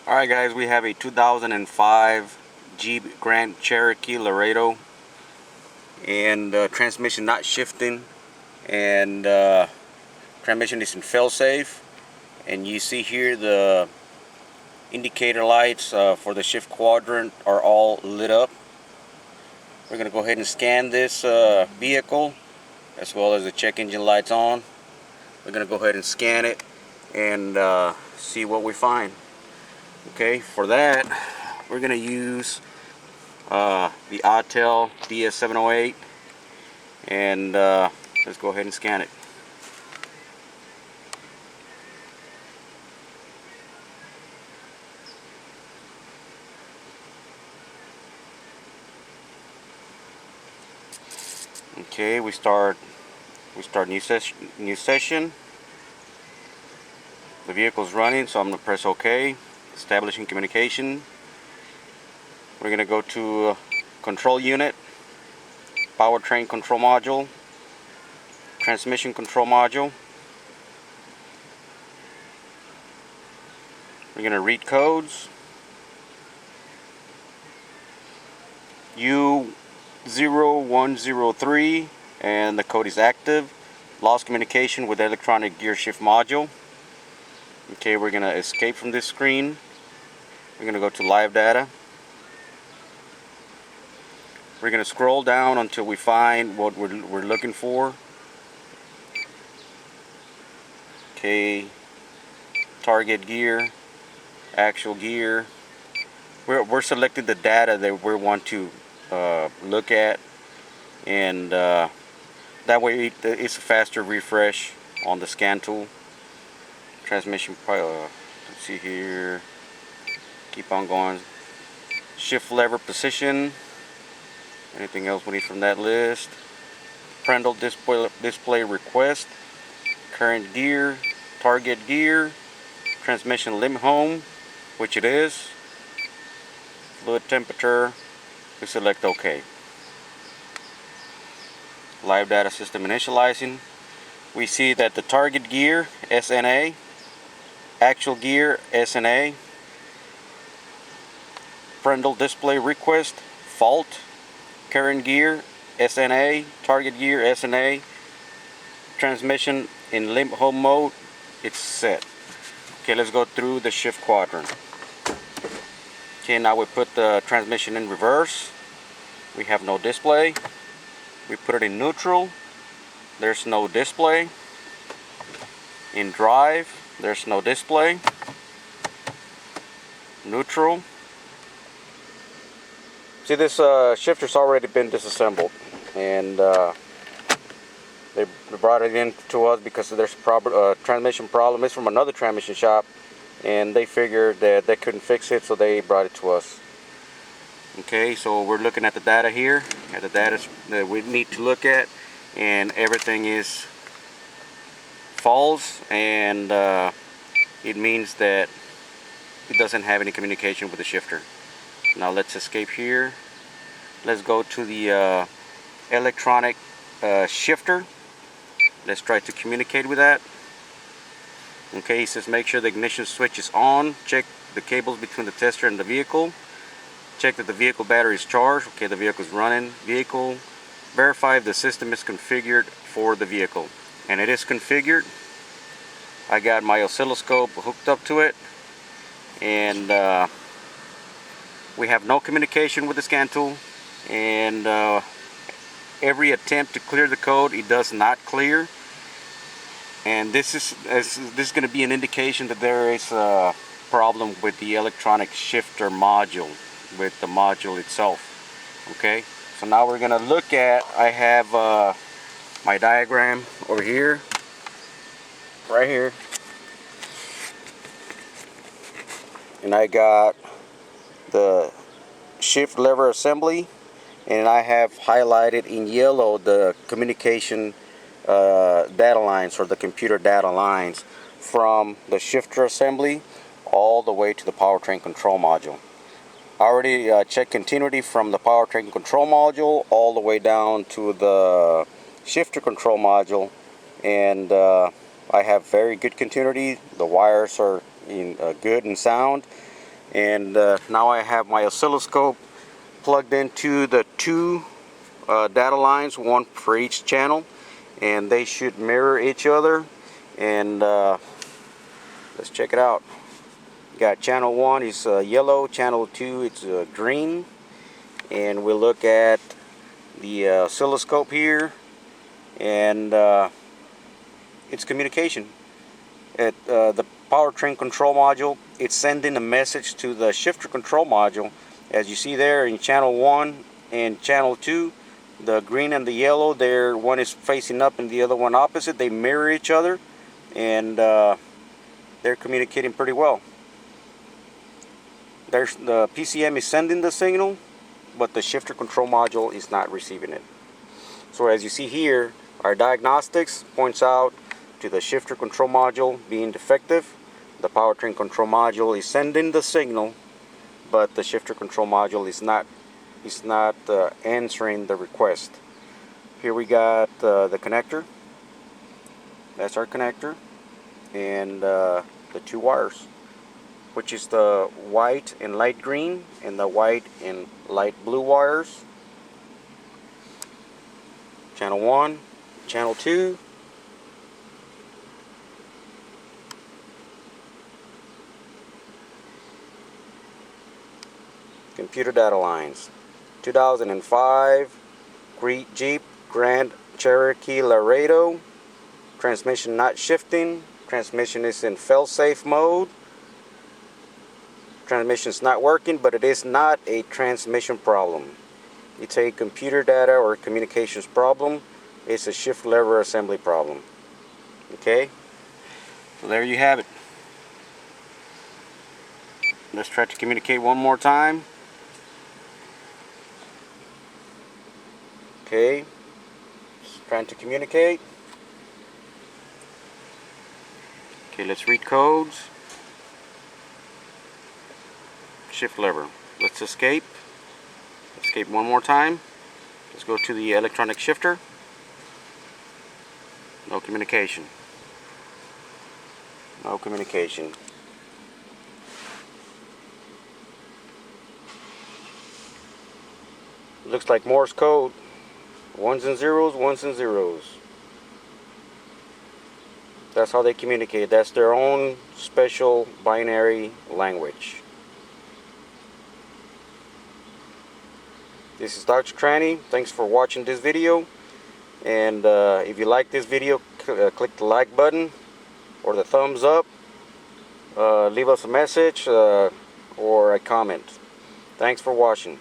Alright guys, we have a 2005 Jrand Cherokee Laredo, and transmission not shifting, and transmission is in fail-safe. And you see here the indicator lights for the shift quadrant are all lit up. We're going to go ahead and scan this vehicle, as well as the check engine lights on. We're going to go ahead and scan it and see what we find. Okay, for that we're going to use the Autel DS708, and let's go ahead and scan it. Okay, we start new session. The vehicle's running, so I'm going to press OK. Establishing communication. We're going to go to control unit, powertrain control module, transmission control module. We're going to read codes. U0103, and the code is active. Lost communication with the electronic gear shift module. Okay, we're going to escape from this screen. We're going to go to live data. We're going to scroll down until we find what we're looking for. Okay, target gear, actual gear. We're selecting the data that we want to look at, and that way it's a faster refresh on the scan tool. Transmission, let's see here, keep on going. Shift lever position. Anything else we need from that list? Parental display request. Current gear, target gear, transmission Limp-Home, which it is. Fluid temperature, we select OK. Live data system initializing. We see that the target gear, SNA, actual gear, SNA, parental display request, fault, current gear, SNA, target gear, SNA, transmission in Limp-Home mode, it's set. Okay, let's go through the shift quadrant. Okay, now we put the transmission in reverse. We have no display. We put it in neutral. There's no display. In drive, there's no display. Neutral. See, this shifter's already been disassembled, and they brought it in to us because there's a transmission problem. It's from another transmission shop, and they figured that they couldn't fix it, so they brought it to us. Okay, so we're looking at the data here, at the data that we need to look at, and everything is false, and it means that it doesn't have any communication with the shifter. Now let's escape here. Let's go to the electronic shifter. Let's try to communicate with that. Okay, it says make sure the ignition switch is on. Check the cables between the tester and the vehicle. Check that the vehicle battery is charged. Okay, the vehicle is running. Vehicle. Verify if the system is configured for the vehicle. And it is configured. I got my oscilloscope hooked up to it. And we have no communication with the scan tool. And every attempt to clear the code, it does not clear. And this is going to be an indication that there is a problem with the electronic shifter module, with the module itself. Okay, so now we're going to look at, I have my diagram over here, right here, and I got the shift lever assembly, and I have highlighted in yellow the communication data lines, or the computer data lines, from the shifter assembly all the way to the powertrain control module. I already checked continuity from the powertrain control module all the way down to the shifter control module, and I have very good continuity. The wires are in good and sound. And now I have my oscilloscope plugged into the two data lines, one for each channel, and they should mirror each other. And let's check it out. Got channel 1 is yellow, channel 2 it's green, and we'll look at the oscilloscope here, and it's communication. The powertrain control module, it's sending a message to the shifter control module. As you see there in channel 1 and channel 2, the green and the yellow, one is facing up and the other one opposite. They mirror each other, and they're communicating pretty well. The PCM is sending the signal, but the shifter control module is not receiving it. So as you see here, our diagnostics points out to the shifter control module being defective. The powertrain control module is sending the signal, but the shifter control module is not answering the request. Here we got the connector. That's our connector, and the two wires, which is the white and light green and the white and light blue wires. Channel 1, channel 2. Computer data lines. 2005 Jeep Grand Cherokee Laredo. Transmission not shifting. Transmission is in fail-safe mode. Transmission is not working, but it is not a transmission problem. It's a computer data or communications problem. It's a shift lever assembly problem. Okay? So there you have it. Let's try to communicate one more time. Okay, just trying to communicate. Okay, let's read codes. Shift lever. Let's escape. Escape one more time. Let's go to the electronic shifter. No communication. No communication. Looks like Morse code. Ones and zeros, ones and zeros. That's how they communicate. That's their own special binary language. This is Dr. Tranny. Thanks for watching this video. And if you like this video, click the like button or the thumbs up. Leave us a message or a comment. Thanks for watching.